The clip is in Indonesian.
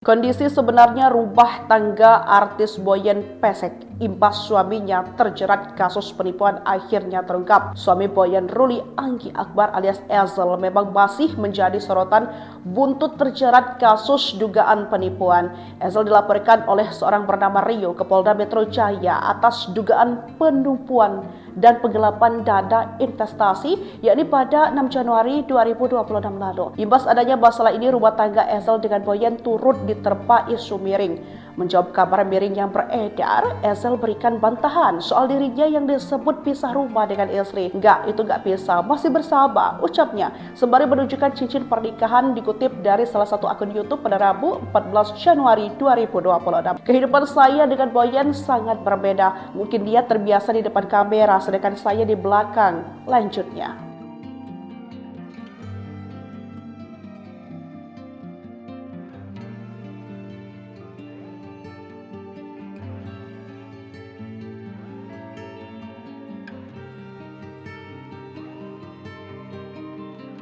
Kondisi sebenarnya rumah tangga artis Boiyen Pesek, Imbas suaminya terjerat kasus penipuan akhirnya terungkap. Suami Boiyen Anggi Akbar alias Ezel memang masih menjadi sorotan buntut terjerat kasus dugaan penipuan. Ezel dilaporkan oleh seorang bernama Rio ke Polda Metro Jaya atas dugaan penipuan dan penggelapan dana investasi yakni pada 6 Januari 2026 lalu. Imbas adanya masalah ini, rumah tangga Ezel dengan Boiyen turut diterpa isu miring. Menjawab kabar miring yang beredar, Ezel berikan bantahan soal dirinya yang disebut pisah rumah dengan istri. Itu enggak pisah, masih bersama, ucapnya sembari menunjukkan cincin pernikahan dikutip dari salah satu akun YouTube pada Rabu 14 Januari 2026. Kehidupan saya dengan Boiyen sangat berbeda. Mungkin dia terbiasa di depan kamera, sedangkan saya di belakang, lanjutnya.